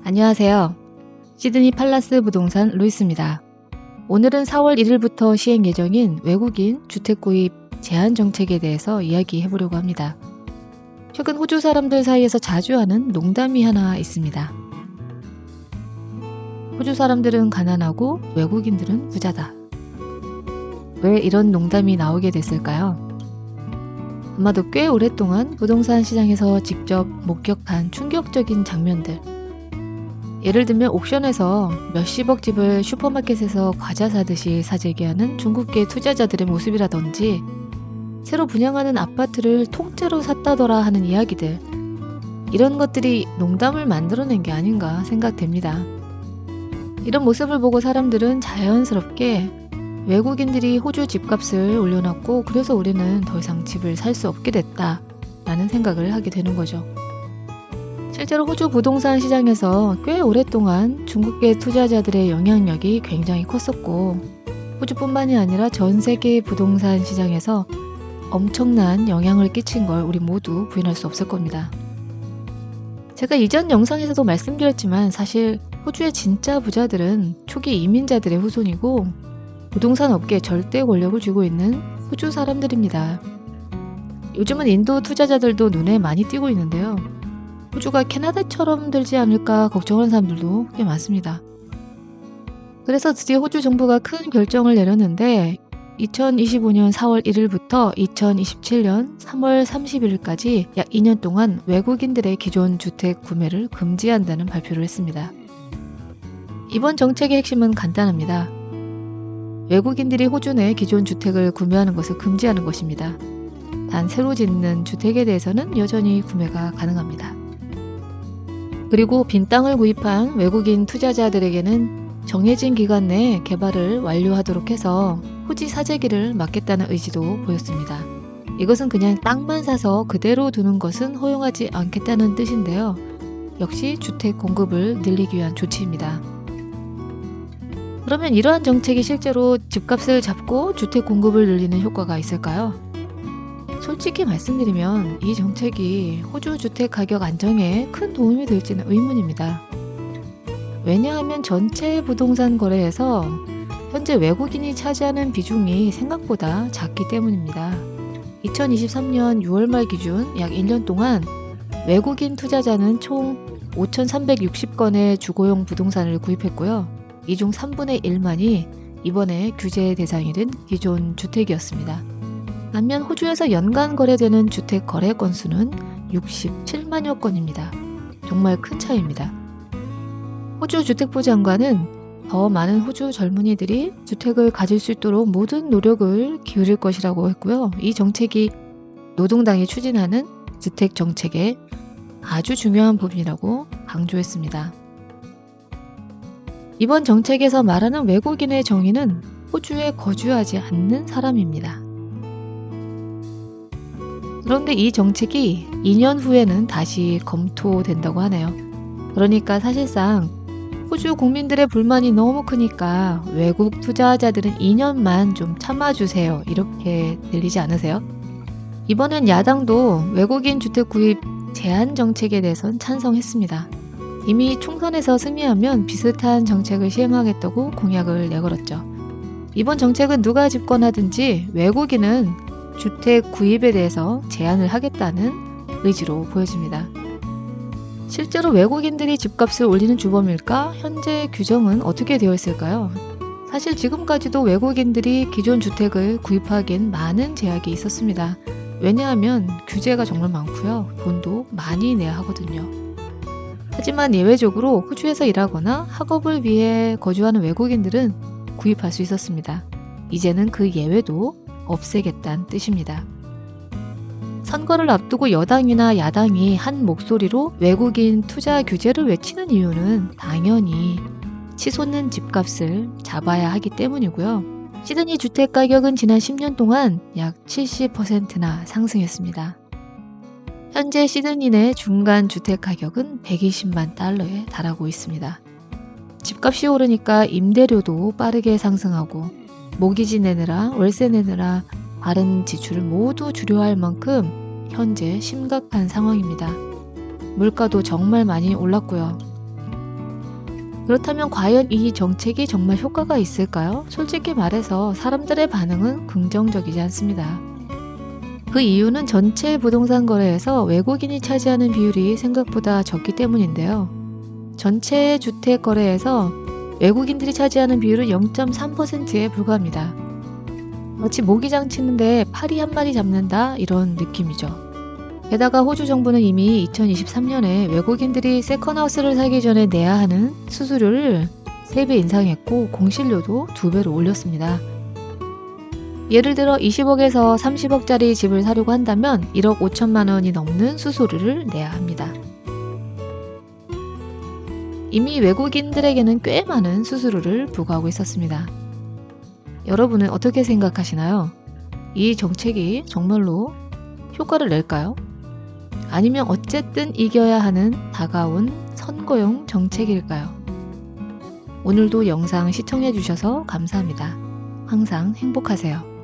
안녕하세요. 시드니 팔라스 부동산 루이스입니다. 오늘은 4월 1일부터 시행 예정인 외국인 주택 구입 제한 정책에 대해서 이야기해 보려고 합니다. 최근 호주 사람들 사이에서 자주 하는 농담이 하나 있습니다. 호주 사람들은 가난하고 외국인들은 부자다. 왜 이런 농담이 나오게 됐을까요? 아마도 꽤 오랫동안 부동산 시장에서 직접 목격한 충격적인 장면들. 예를 들면 옥션에서 몇십억 집을 슈퍼마켓에서 과자 사듯이 사재기하는 중국계 투자자들의 모습이라든지 새로 분양하는 아파트를 통째로 샀다더라 하는 이야기들, 이런 것들이 농담을 만들어낸 게 아닌가 생각됩니다. 이런 모습을 보고 사람들은 자연스럽게 외국인들이 호주 집값을 올려놨고 그래서 우리는 더 이상 집을 살 수 없게 됐다 라는 생각을 하게 되는 거죠. 실제로 호주 부동산 시장에서 꽤 오랫동안 중국계 투자자들의 영향력이 굉장히 컸었고 호주뿐만이 아니라 전 세계 부동산 시장에서 엄청난 영향을 끼친 걸 우리 모두 부인할 수 없을 겁니다. 제가 이전 영상에서도 말씀드렸지만 사실 호주의 진짜 부자들은 초기 이민자들의 후손이고 부동산 업계에 절대 권력을 쥐고 있는 호주 사람들입니다. 요즘은 인도 투자자들도 눈에 많이 띄고 있는데요. 호주가 캐나다처럼 되지 않을까 걱정하는 사람들도 꽤 많습니다. 그래서 드디어 호주 정부가 큰 결정을 내렸는데 2025년 4월 1일부터 2027년 3월 30일까지 약 2년 동안 외국인들의 기존 주택 구매를 금지한다는 발표를 했습니다. 이번 정책의 핵심은 간단합니다. 외국인들이 호주 내 기존 주택을 구매하는 것을 금지하는 것입니다. 단 새로 짓는 주택에 대해서는 여전히 구매가 가능합니다. 그리고 빈 땅을 구입한 외국인 투자자들에게는 정해진 기간 내에 개발을 완료하도록 해서 토지 사재기를 막겠다는 의지도 보였습니다. 이것은 그냥 땅만 사서 그대로 두는 것은 허용하지 않겠다는 뜻인데요. 역시 주택 공급을 늘리기 위한 조치입니다. 그러면 이러한 정책이 실제로 집값을 잡고 주택 공급을 늘리는 효과가 있을까요? 솔직히 말씀드리면 이 정책이 호주 주택 가격 안정에 큰 도움이 될지는 의문입니다. 왜냐하면 전체 부동산 거래에서 현재 외국인이 차지하는 비중이 생각보다 작기 때문입니다. 2023년 6월 말 기준 약 1년 동안 외국인 투자자는 총 5,360건의 주거용 부동산을 구입했고요. 이 중 3분의 1만이 이번에 규제 대상이 된 기존 주택이었습니다. 반면 호주에서 연간 거래되는 주택 거래 건수는 67만여 건입니다. 정말 큰 차이입니다. 호주 주택부 장관은 더 많은 호주 젊은이들이 주택을 가질 수 있도록 모든 노력을 기울일 것이라고 했고요. 이 정책이 노동당이 추진하는 주택 정책의 아주 중요한 부분이라고 강조했습니다. 이번 정책에서 말하는 외국인의 정의는 호주에 거주하지 않는 사람입니다. 그런데 이 정책이 2년 후에는 다시 검토된다고 하네요. 그러니까 사실상 호주 국민들의 불만이 너무 크니까 외국 투자자들은 2년만 좀 참아주세요. 이렇게 들리지 않으세요? 이번엔 야당도 외국인 주택 구입 제한 정책에 대해선 찬성했습니다. 이미 총선에서 승리하면 비슷한 정책을 시행하겠다고 공약을 내걸었죠. 이번 정책은 누가 집권하든지 외국인은 주택 구입에 대해서 제한을 하겠다는 의지로 보여집니다. 실제로 외국인들이 집값을 올리는 주범일까? 현재 규정은 어떻게 되어 있을까요? 사실 지금까지도 외국인들이 기존 주택을 구입하기엔 많은 제약이 있었습니다. 왜냐하면 규제가 정말 많고요. 돈도 많이 내야 하거든요. 하지만 예외적으로 호주에서 일하거나 학업을 위해 거주하는 외국인들은 구입할 수 있었습니다. 이제는 그 예외도 없애겠다는 뜻입니다. 선거를 앞두고 여당이나 야당이 한 목소리로 외국인 투자 규제를 외치는 이유는 당연히 치솟는 집값을 잡아야 하기 때문이고요. 시드니 주택 가격은 지난 10년 동안 약 70%나 상승했습니다. 현재 시드니 내 중간 주택 가격은 120만 달러에 달하고 있습니다. 집값이 오르니까 임대료도 빠르게 상승하고 모기지 내느라 월세 내느라 다른 지출을 모두 줄여야 할 만큼 현재 심각한 상황입니다. 물가도 정말 많이 올랐고요. 그렇다면 과연 이 정책이 정말 효과가 있을까요? 솔직히 말해서 사람들의 반응은 긍정적이지 않습니다. 그 이유는 전체 부동산 거래에서 외국인이 차지하는 비율이 생각보다 적기 때문인데요. 전체 주택 거래에서 외국인들이 차지하는 비율은 0.3%에 불과합니다. 마치 모기장 치는데 파리 한 마리 잡는다 이런 느낌이죠. 게다가 호주 정부는 이미 2023년에 외국인들이 세컨하우스를 사기 전에 내야 하는 수수료를 3배 인상했고 공실료도 2배로 올렸습니다. 예를 들어 20억에서 30억짜리 집을 사려고 한다면 1억 5천만 원이 넘는 수수료를 내야 합니다. 이미 외국인들에게는 꽤 많은 수수료를 부과하고 있었습니다. 여러분은 어떻게 생각하시나요? 이 정책이 정말로 효과를 낼까요? 아니면 어쨌든 이겨야 하는 다가온 선거용 정책일까요? 오늘도 영상 시청해 주셔서 감사합니다. 항상 행복하세요.